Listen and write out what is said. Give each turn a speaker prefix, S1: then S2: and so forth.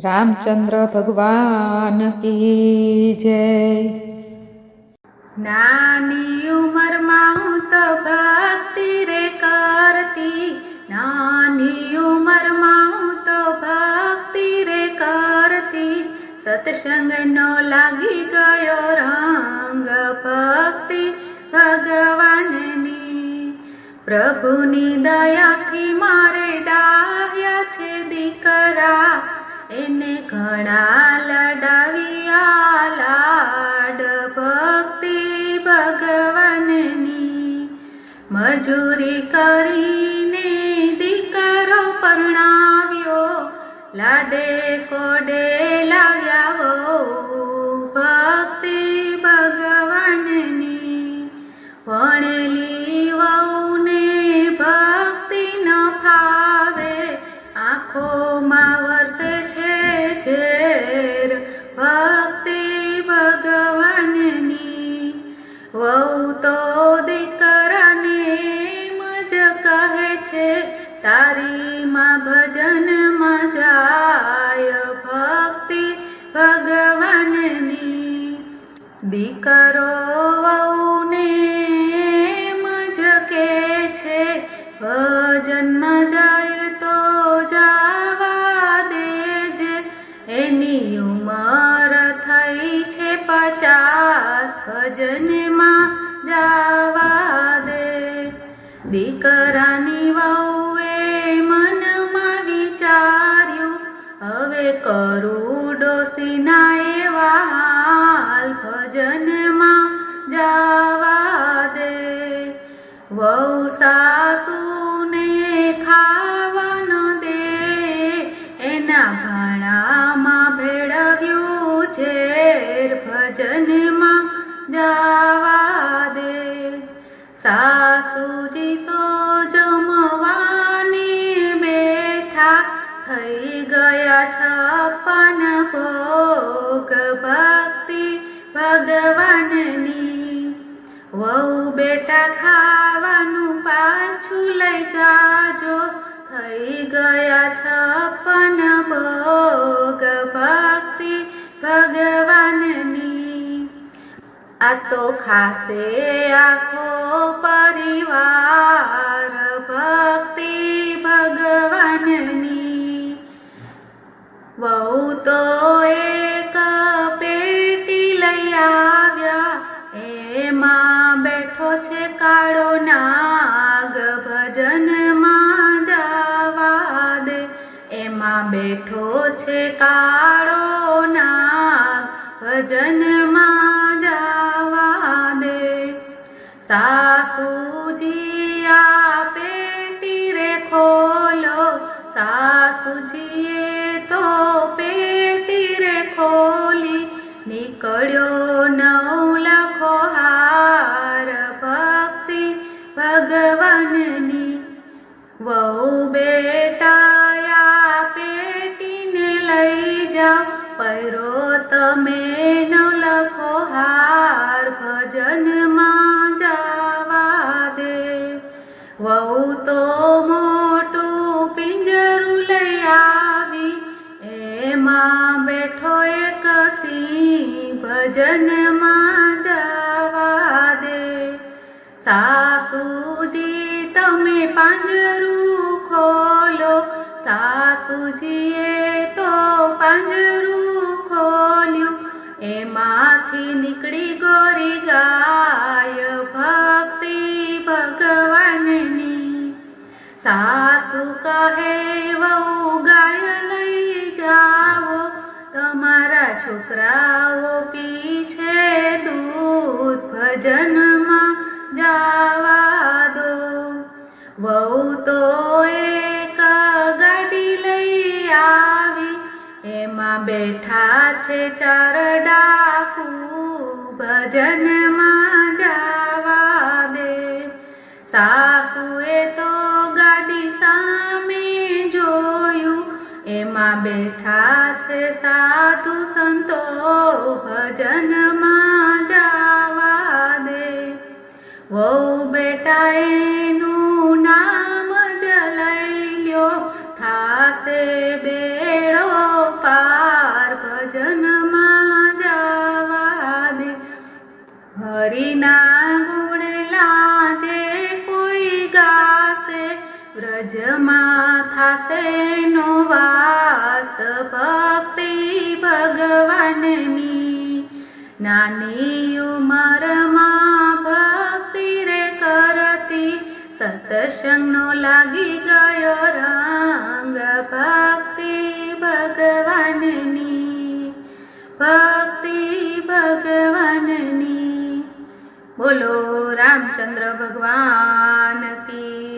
S1: રામચંદ્ર ભગવાન કી જય।
S2: નાની ઉંમરમાં હું તો ભક્તિ રે કરતી, નાની ઉંમરમાં હું તો ભક્તિ રે કરતી, સત્સંગનો લાગી ગયો રંગ ભક્તિ ભગવાનની। પ્રભુની દયાથી મારે ડાહ્યા છે દીકરા, એને ઘણા લડાવ્યા લાડ ભક્તિ ભગવાનની। મજૂરી કરીને દીકરો પરણાવ્યો, લાડે કોડે લાવ્યા વહુ ભક્તિ ભગવાનની। ભણેલી વહુને ભક્તિ ન ફાવે, આંખોમાં વરસે છે ઝેર ભક્તિ ભગવાનની। વહુ તો દીકરાને મજ કહે છે, તારી માં ભજનમાં જાય ભક્તિ ભગવાનની। દીકરો વહુને મજ કે છે, ભજનમાં જાય તો જાવા દેજે, એની ઉંમર થઈ છે 50, ભજનમાં જાવા દે। દીકરાની વહુએ મનમાં વિચાર્યું, હવે કરું ડોસીના એવા હાલ, ભજનમાં જાવા દે। વહુ સાસુને ખાવા ન દે, એના ભાણામાં ભેળવ્યું ઝેર, ભજનમાં જાવા દે। સાસુજી તો જમવાને બેઠા, થઈ ગયા 56 ભોગ ભક્તિ ભગવાનની। વહુ બેટા ખાવાનું પાછું લઈ જાજો, થઈ ગયા 56 ભોગ ભક્તિ ભગવાનની। આ તો ખાસે આખો પરિવાર ભક્તિ ભગવાનની। વહુ તો એક પેટી લઈ આવ્યા, એમાં બેઠો છે કાળો નાગ, ભજનમાં જાવા દે, એમાં બેઠો છે કાળો નાગ, ભજનમાં જાવા દે। સાસુજી આ પેટી રે ખોલો, સાસુજીએ તો પેટી રે ખોલી, નીકળ્યો 9 લાખો હાર ભક્તિ ભગવાનની। વહુ બેટા આ પેટીને લઈ જાઓ, પહેરો તમે 9 લાખો હાર, ભજનમાં જાવા દે। વહુ તો મોટું પિંજરું લઈ આવી, એમાં બેઠો એક સિંહ, ભજનમાં જાવા દે। સાસુજી તમે પાંજરું ખોલો, સાસુજીએ તો પાંજરું ખોલ્યું, એમાંથી નીકળી ગોરી ગાય ભક્તિ ભગવાનની। સાસુ કહે વહુ ગાય લઈ જાઓ, તમારા છોકરાઓ પી છે દૂધ, ભજનમાં જાવા દો। વહુ તો એક ગાડી લઈ આવી, એમાં બેઠા છે 4 ડાકુ, ભજનમાં જાવા દે। સાસુએ તો ગાડી સામે જોયું, એમાં બેઠા છે સાધુ સંતો, ભજનમાં જાવા દે। વહુ બેટા એનું નામ જ લઈ લ્યો, થાશે બેડો પાર। વ્રજમાં થાશે નો વાસ ભક્તિ ભગવાનની નાની ઉંમરમાં ભક્તિ રે કરતી સત્સંગનો લાગી ગયો રંગ ભક્તિ ભગવાનની બોલો રામચંદ્ર ભગવાન કી